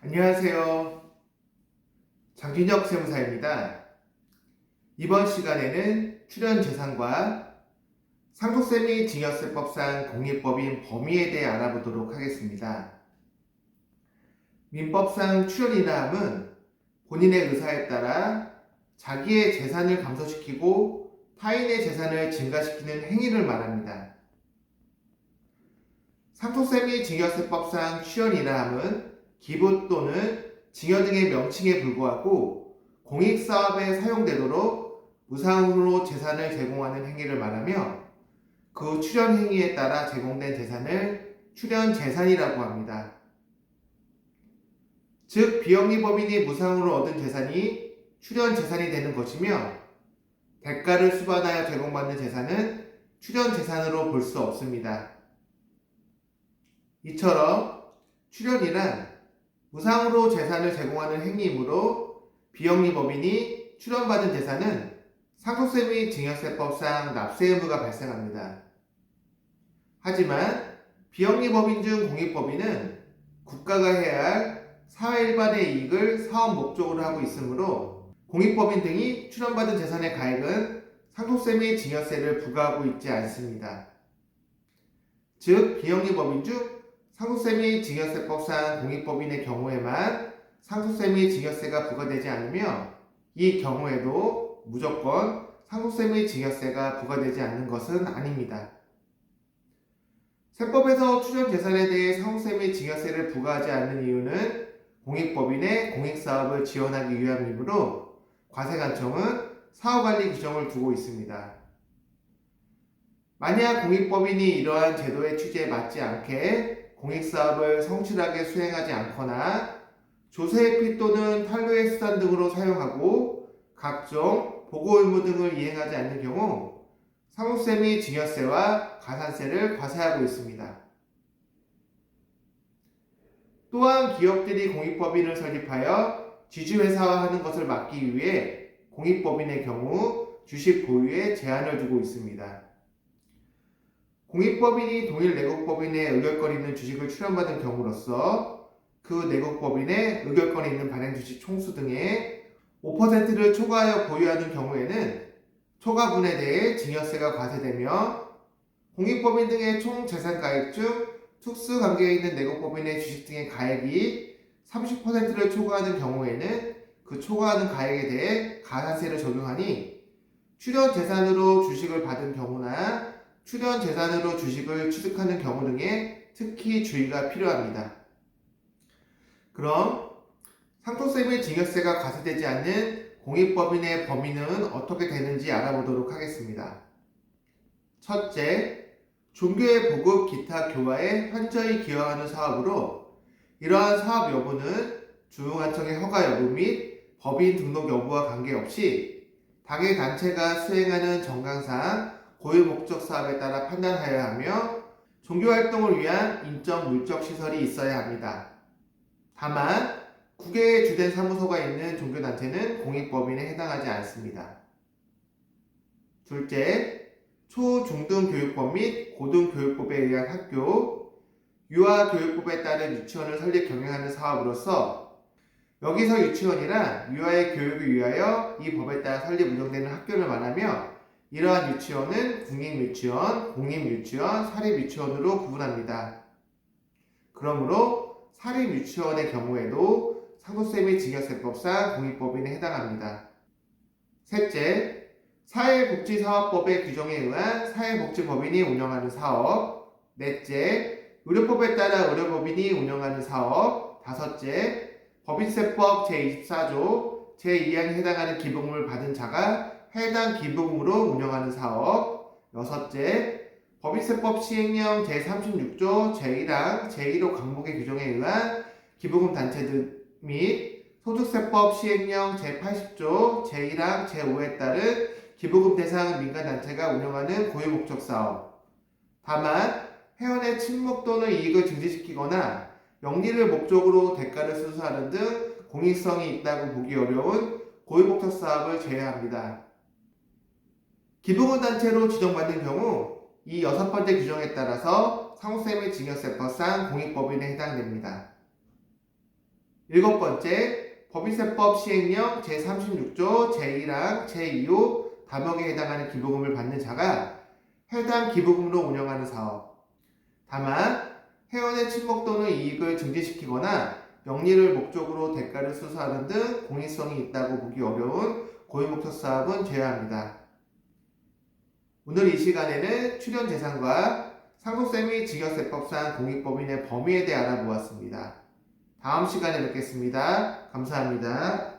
안녕하세요. 장준혁 세무사입니다. 이번 시간에는 출연재산과 상속세 및 증여세법상 공익법인 범위에 대해 알아보도록 하겠습니다. 민법상 출연인함은 본인의 의사에 따라 자기의 재산을 감소시키고 타인의 재산을 증가시키는 행위를 말합니다. 상속세 및 증여세법상 출연인함은 기부 또는 증여 등의 명칭에 불구하고 공익사업에 사용되도록 무상으로 재산을 제공하는 행위를 말하며 그 출연 행위에 따라 제공된 재산을 출연재산이라고 합니다. 즉 비영리법인이 무상으로 얻은 재산이 출연재산이 되는 것이며 대가를 수반하여 제공받는 재산은 출연재산으로 볼 수 없습니다. 이처럼 출연이란 무상으로 재산을 제공하는 행위이므로 비영리법인이 출연받은 재산은 상속세 및 증여세법상 납세 의무가 발생합니다. 하지만 비영리법인 중 공익법인은 국가가 해야 할 사회 일반의 이익을 사업 목적으로 하고 있으므로 공익법인 등이 출연받은 재산의 가액은 상속세 및 증여세를 부과하고 있지 않습니다. 즉 비영리법인 중 상속세 및 증여세법상 공익법인의 경우에만 상속세 및 증여세가 부과되지 않으며 이 경우에도 무조건 상속세 및 증여세가 부과되지 않는 것은 아닙니다. 세법에서 출연재산에 대해 상속세 및 증여세를 부과하지 않는 이유는 공익법인의 공익사업을 지원하기 위함이므로 과세관청은 사후관리 규정을 두고 있습니다. 만약 공익법인이 이러한 제도의 취지에 맞지 않게 공익사업을 성실하게 수행하지 않거나 조세회피 또는 탄로의 수단 등으로 사용하고 각종 보고 의무 등을 이행하지 않는 경우 상속세 및 증여세와 가산세를 과세하고 있습니다. 또한 기업들이 공익법인을 설립하여 지주회사화하는 것을 막기 위해 공익법인의 경우 주식 보유에 제한을 두고 있습니다. 공익법인이 동일 내국법인의 의결권이 있는 주식을 출연받은 경우로서 그 내국법인의 의결권이 있는 발행주식 총수 등의 5%를 초과하여 보유하는 경우에는 초과분에 대해 증여세가 과세되며 공익법인 등의 총 재산가액 중 특수관계에 있는 내국법인의 주식 등의 가액이 30%를 초과하는 경우에는 그 초과하는 가액에 대해 가산세를 적용하니 출연재산으로 주식을 받은 경우나 출연재산으로 주식을 취득하는 경우 등에 특히 주의가 필요합니다. 그럼 상속세 및 증여세가 과세되지 않는 공익법인의 범위는 어떻게 되는지 알아보도록 하겠습니다. 첫째, 종교의 보급 기타 교화에 현저히 기여하는 사업으로 이러한 사업 여부는 주무관청의 허가 여부 및 법인 등록 여부와 관계없이 당의 단체가 수행하는 정강상 고유 목적 사업에 따라 판단하여야 하며 종교활동을 위한 인적 물적 시설이 있어야 합니다. 다만 국외에 주된 사무소가 있는 종교단체는 공익법인에 해당하지 않습니다. 둘째, 초, 중등 교육법 및 고등 교육법에 의한 학교, 유아교육법에 따른 유치원을 설립 경영하는 사업으로서 여기서 유치원이란 유아의 교육을 위하여 이 법에 따라 설립 운영되는 학교를 말하며 이러한 유치원은 국립유치원, 공립유치원, 사립유치원으로 구분합니다. 그러므로 사립유치원의 경우에도 상속세 및 증여세법상 공익법인에 해당합니다. 셋째, 사회복지사업법의 규정에 의한 사회복지법인이 운영하는 사업. 넷째, 의료법에 따라 의료법인이 운영하는 사업. 다섯째, 법인세법 제24조 제2항에 해당하는 기부금을 받은 자가 해당 기부금으로 운영하는 사업. 여섯째, 법인세법 시행령 제36조 제1항 제1호 강목의 규정에 의한 기부금 단체들 및 소득세법 시행령 제80조 제1항 제5에 따른 기부금 대상 민간단체가 운영하는 고유목적 사업. 다만 회원의 친목 또는 이익을 증진시키거나 영리를 목적으로 대가를 수수하는 등 공익성이 있다고 보기 어려운 고유목적 사업을 제외합니다. 기부금 단체로 지정받는 경우 이 6번째 규정에 따라서 상속세 및 증여세법상 공익법인에 해당됩니다. 7번째, 법인세법 시행령 제36조 제1항 제2호 다목에 해당하는 기부금을 받는 자가 해당 기부금으로 운영하는 사업. 다만 회원의 친목 또는 이익을 증진시키거나 영리를 목적으로 대가를 수수하는 등 공익성이 있다고 보기 어려운 고유목적 사업은 제외합니다. 오늘 이 시간에는 출연재산과 상속세 및 증여세법상 공익법인의 범위에 대해 알아보았습니다. 다음 시간에 뵙겠습니다. 감사합니다.